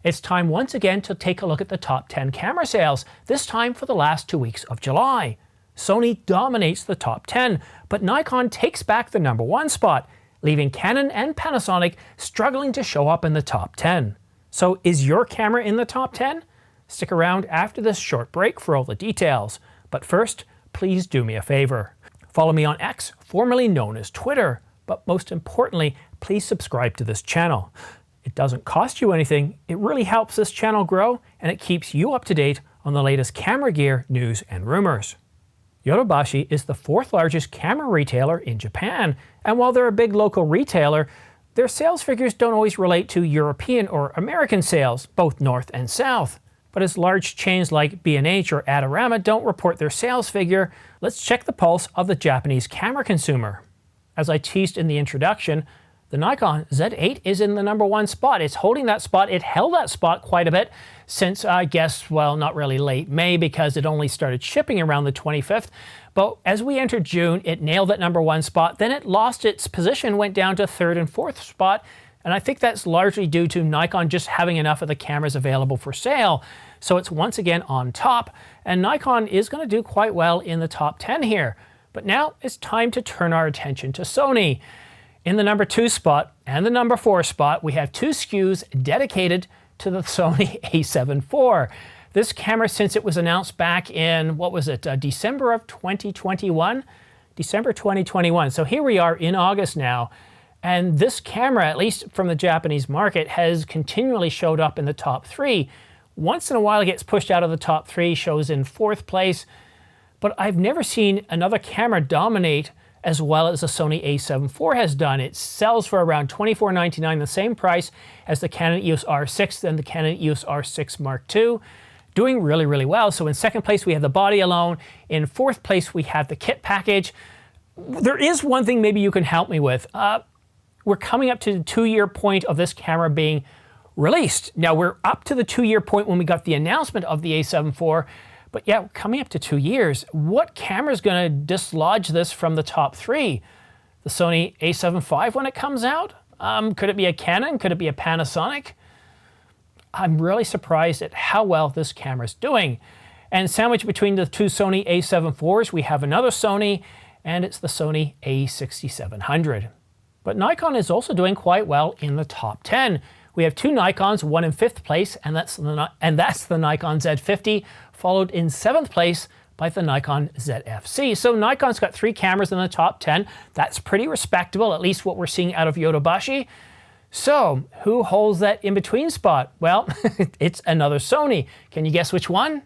It's time once again to take a look at the top 10 camera sales, this time for the last 2 weeks of July. Sony dominates the top 10, but Nikon takes back the #1 spot, leaving Canon and Panasonic struggling to show up in the top 10. So is your camera in the top 10? Stick around after this short break for all the details. But first, please do me a favor. Follow me on X, formerly known as Twitter. But most importantly, please subscribe to this channel. It doesn't cost you anything, it really helps this channel grow, and it keeps you up to date on the latest camera gear, news, and rumors. Yodobashi is the 4th largest camera retailer in Japan, and while they're a big local retailer, their sales figures don't always relate to European or American sales, both north and south. But as large chains like B&H or Adorama don't report their sales figure, let's check the pulse of the Japanese camera consumer. As I teased in the introduction, the Nikon Z8 is in the #1 spot. It's holding that spot. It held that spot quite a bit since, I guess, well, not really late May because it only started shipping around the 25th. But as we entered June, it nailed that #1 spot. Then it lost its position, went down to 3rd and 4th spot. And I think that's largely due to Nikon just having enough of the cameras available for sale. So it's once again on top. And Nikon is going to do quite well in the top 10 here. But now it's time to turn our attention to Sony. In the #2 spot and the #4 spot, we have 2 SKUs dedicated to the Sony a7 IV. This camera, since it was announced back in, what was it, December of 2021? December 2021. So here we are in August now, and this camera, at least from the Japanese market, has continually showed up in the top 3. Once in a while it gets pushed out of the top 3, shows in 4th place, but I've never seen another camera dominate as well as the Sony a7 IV has done. It sells for around $24.99, the same price as the Canon EOS R6 and the Canon EOS R6 Mark II. Doing really, really well. So in 2nd place, we have the body alone. In 4th place, we have the kit package. There is one thing maybe you can help me with. We're coming up to the 2-year point of this camera being released. Now, we're up to the 2-year point when we got the announcement of the a7 IV. But yeah, we're coming up to 2 years. What camera is going to dislodge this from the top 3? The Sony a7 V when it comes out? Could it be a Canon? Could it be a Panasonic? I'm really surprised at how well this camera is doing. And sandwiched between the 2 Sony a7 IVs, we have another Sony, and it's the Sony a6700. But Nikon is also doing quite well in the top 10. We have 2 Nikons, one in 5th place, and that's the Nikon Z50, followed in 7th place by the Nikon ZFC. So Nikon's got 3 cameras in the top 10. That's pretty respectable, at least what we're seeing out of Yodobashi. So who holds that in-between spot? Well, it's another Sony. Can you guess which one?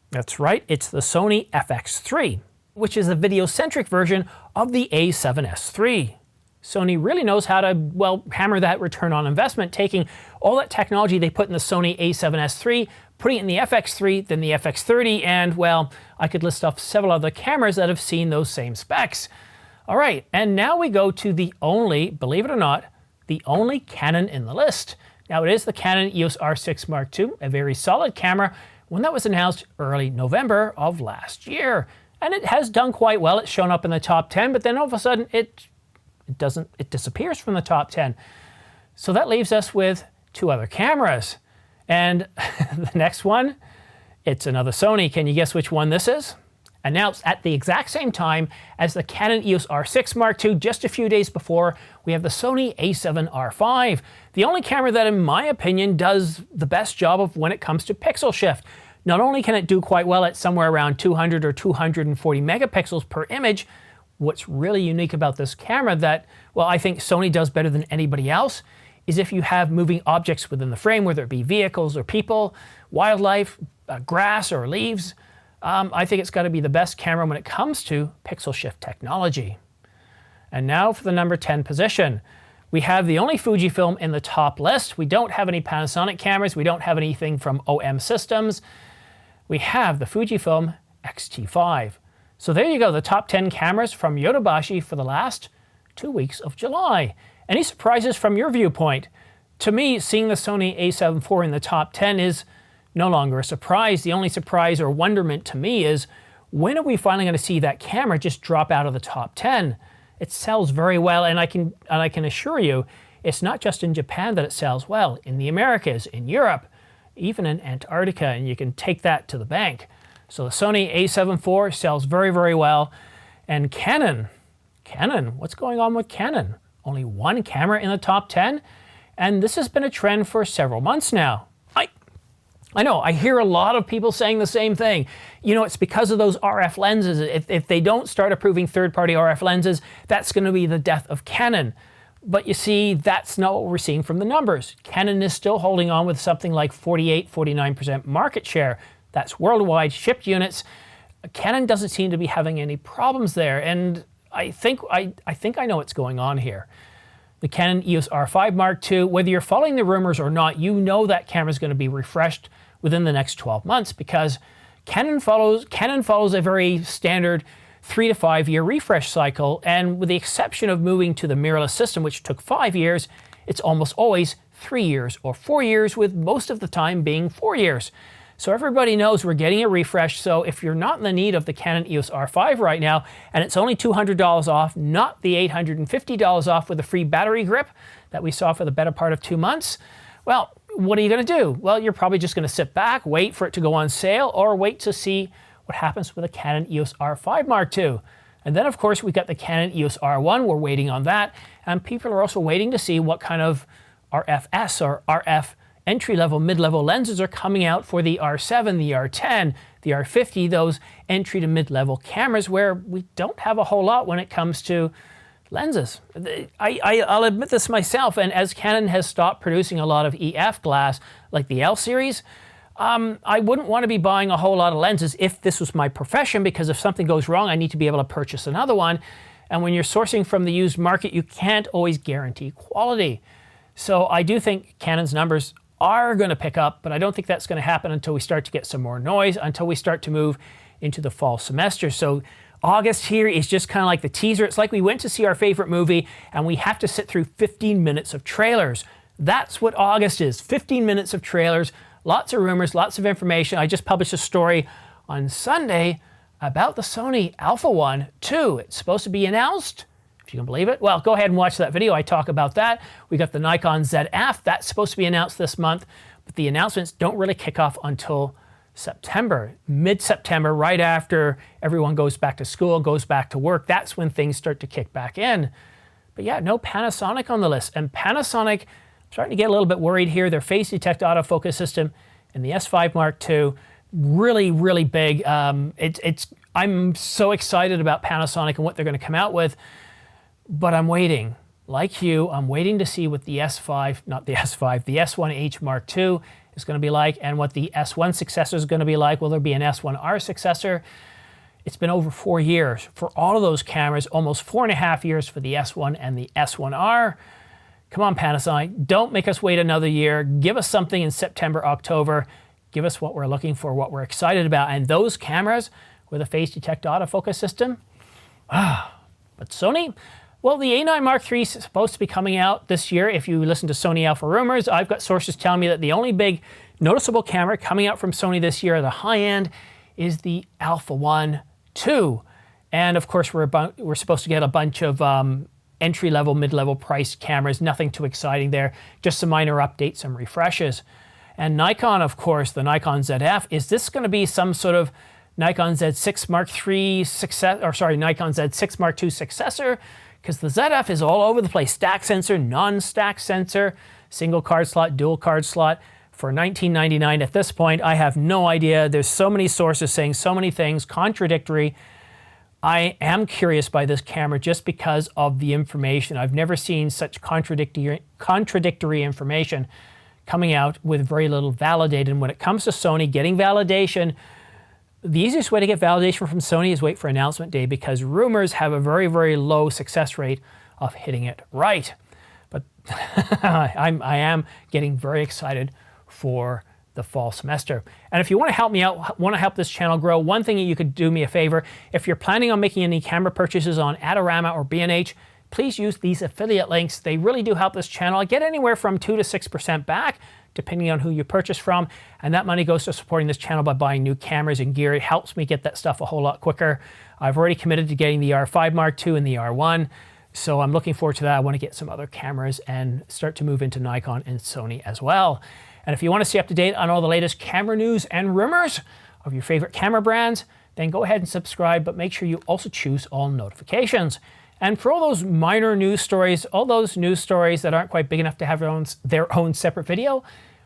That's right, it's the Sony FX3, which is a video-centric version of the a7S III. Sony really knows how to, well, hammer that return on investment, taking all that technology they put in the Sony a7S III, putting it in the FX3, then the FX30, and, well, I could list off several other cameras that have seen those same specs. All right, and now we go to the only, believe it or not, the only Canon in the list. Now it is the Canon EOS R6 Mark II, a very solid camera, one that was announced early November of last year. And it has done quite well. It's shown up in the top 10, but then all of a sudden it disappears from the top 10. So that leaves us with 2 other cameras. And the next one, it's another Sony. Can you guess which one this is? Announced at the exact same time as the Canon EOS R6 Mark II, just a few days before, we have the Sony a7 R5. The only camera that, in my opinion, does the best job of when it comes to pixel shift. Not only can it do quite well at somewhere around 200 or 240 megapixels per image, what's really unique about this camera that, well, I think Sony does better than anybody else is if you have moving objects within the frame, whether it be vehicles or people, wildlife, grass or leaves. I think it's got to be the best camera when it comes to pixel shift technology. And now for the number 10 position. We have the only Fujifilm in the top list. We don't have any Panasonic cameras. We don't have anything from OM Systems. We have the Fujifilm X-T5. So there you go, the top 10 cameras from Yodobashi for the last 2 weeks of July. Any surprises from your viewpoint? To me, seeing the Sony a7 IV in the top 10 is no longer a surprise. The only surprise or wonderment to me is, when are we finally going to see that camera just drop out of the top 10? It sells very well, and I can assure you, it's not just in Japan that it sells well. In the Americas, in Europe, even in Antarctica, and you can take that to the bank. So the Sony a7 IV sells very, very well. And Canon, what's going on with Canon? Only one camera in the top 10, and this has been a trend for several months now. I know, I hear a lot of people saying the same thing. You know, it's because of those RF lenses. If they don't start approving third-party RF lenses, that's going to be the death of Canon. But you see, that's not what we're seeing from the numbers. Canon is still holding on with something like 48, 49% market share. That's worldwide shipped units. Canon doesn't seem to be having any problems there, and I think I know what's going on here. The Canon EOS R5 Mark II, whether you're following the rumors or not, you know that camera is going to be refreshed within the next 12 months because Canon follows a very standard 3 to 5 year refresh cycle, and with the exception of moving to the mirrorless system, which took 5 years, it's almost always 3 years or 4 years, with most of the time being 4 years. So everybody knows we're getting a refresh, so if you're not in the need of the Canon EOS R5 right now, and it's only $200 off, not the $850 off with a free battery grip that we saw for the better part of 2 months, well, what are you going to do? Well, you're probably just going to sit back, wait for it to go on sale, or wait to see what happens with the Canon EOS R5 Mark II. And then, of course, we got the Canon EOS R1. We're waiting on that. And people are also waiting to see what kind of RFS or RF entry-level, mid-level lenses are coming out for the R7, the R10, the R50, those entry to mid-level cameras where we don't have a whole lot when it comes to lenses. I'll admit this myself, and as Canon has stopped producing a lot of EF glass, like the L series, I wouldn't want to be buying a whole lot of lenses if this was my profession, because if something goes wrong, I need to be able to purchase another one. And when you're sourcing from the used market, you can't always guarantee quality. So I do think Canon's numbers are going to pick up, but I don't think that's going to happen until we start to get some more noise, until we start to move into the fall semester. So August here is just kind of like the teaser. It's like we went to see our favorite movie and we have to sit through 15 minutes of trailers. That's what August is, 15 minutes of trailers, lots of rumors, lots of information. I just published a story on Sunday about the Sony Alpha One II. It's supposed to be announced, if you can believe it. Well, go ahead and watch that video. I talk about that. We got the Nikon ZF. That's supposed to be announced this month, but the announcements don't really kick off until September, mid-September, right after everyone goes back to school, goes back to work. That's when things start to kick back in. But yeah, no Panasonic on the list. And Panasonic, I'm starting to get a little bit worried here. Their face detect autofocus system in the S5 Mark II, really, really big. I'm so excited about Panasonic and what they're going to come out with. But I'm waiting, like you, I'm waiting to see what the S5, not the S5, the S1H Mark II is going to be like, and what the S1 successor is going to be like. Will there be an S1R successor? It's been over 4 years for all of those cameras, almost 4.5 years for the S1 and the S1R. Come on, Panasonic, don't make us wait another year. Give us something in September, October. Give us what we're looking for, what we're excited about. And those cameras with a face detect autofocus system, but Sony, well, the A9 Mark III is supposed to be coming out this year. If you listen to Sony Alpha rumors, I've got sources telling me that the only big noticeable camera coming out from Sony this year, the high end, is the Alpha One II. And of course, we're supposed to get a bunch of entry-level, mid-level priced cameras. Nothing too exciting there, just some minor updates, some refreshes. And Nikon, of course, the Nikon ZF. Is this going to be some sort of Nikon Z6 Mark III success, or sorry, Nikon Z6 Mark II successor? Because the ZF is all over the place. Stack sensor, non-stack sensor, single card slot, dual card slot for $19.99 at this point. I have no idea. There's so many sources saying so many things, contradictory. I am curious by this camera just because of the information. I've never seen such contradictory information coming out with very little validated. And when it comes to Sony getting validation, the easiest way to get validation from Sony is wait for announcement day, because rumors have a very, very low success rate of hitting it right. But I am getting very excited for the fall semester. And if you want to help me out, want to help this channel grow, one thing that you could do me a favor, if you're planning on making any camera purchases on Adorama or B&H, please use these affiliate links. They really do help this channel. I get anywhere from 2 to 6% back, depending on who you purchase from. And that money goes to supporting this channel by buying new cameras and gear. It helps me get that stuff a whole lot quicker. I've already committed to getting the R5 Mark II and the R1. So I'm looking forward to that. I want to get some other cameras and start to move into Nikon and Sony as well. And if you want to stay up to date on all the latest camera news and rumors of your favorite camera brands, then go ahead and subscribe, but make sure you also choose all notifications. And for all those minor news stories, all those news stories that aren't quite big enough to have their own separate video,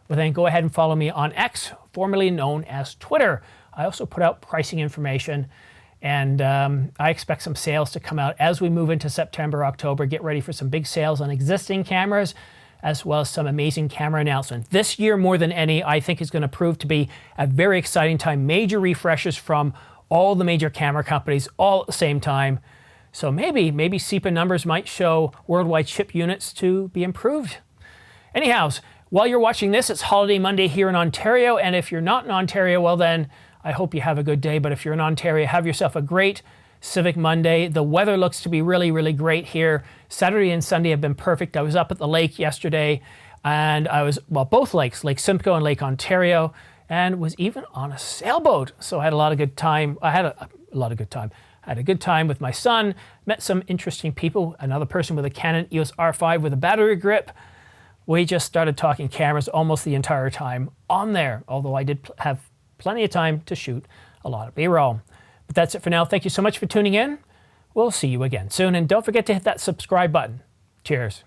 well then go ahead and follow me on X, formerly known as Twitter. I also put out pricing information, and I expect some sales to come out as we move into September, October. Get ready for some big sales on existing cameras, as well as some amazing camera announcements. This year, more than any, I think is going to prove to be a very exciting time. Major refreshes from all the major camera companies all at the same time. So maybe SEPA numbers might show worldwide ship units to be improved. Anyhow, while you're watching this, it's Holiday Monday here in Ontario, and if you're not in Ontario, well then, I hope you have a good day, but if you're in Ontario, have yourself a great Civic Monday. The weather looks to be really, really great here. Saturday and Sunday have been perfect. I was up at the lake yesterday, and I was, well, both lakes, Lake Simcoe and Lake Ontario, and was even on a sailboat. So I had a lot of good time. I had a lot of good time. I had a good time with my son, met some interesting people, another person with a Canon EOS R5 with a battery grip. We just started talking cameras almost the entire time on there, although I did have plenty of time to shoot a lot of B-roll. But that's it for now. Thank you so much for tuning in. We'll see you again soon. And don't forget to hit that subscribe button. Cheers.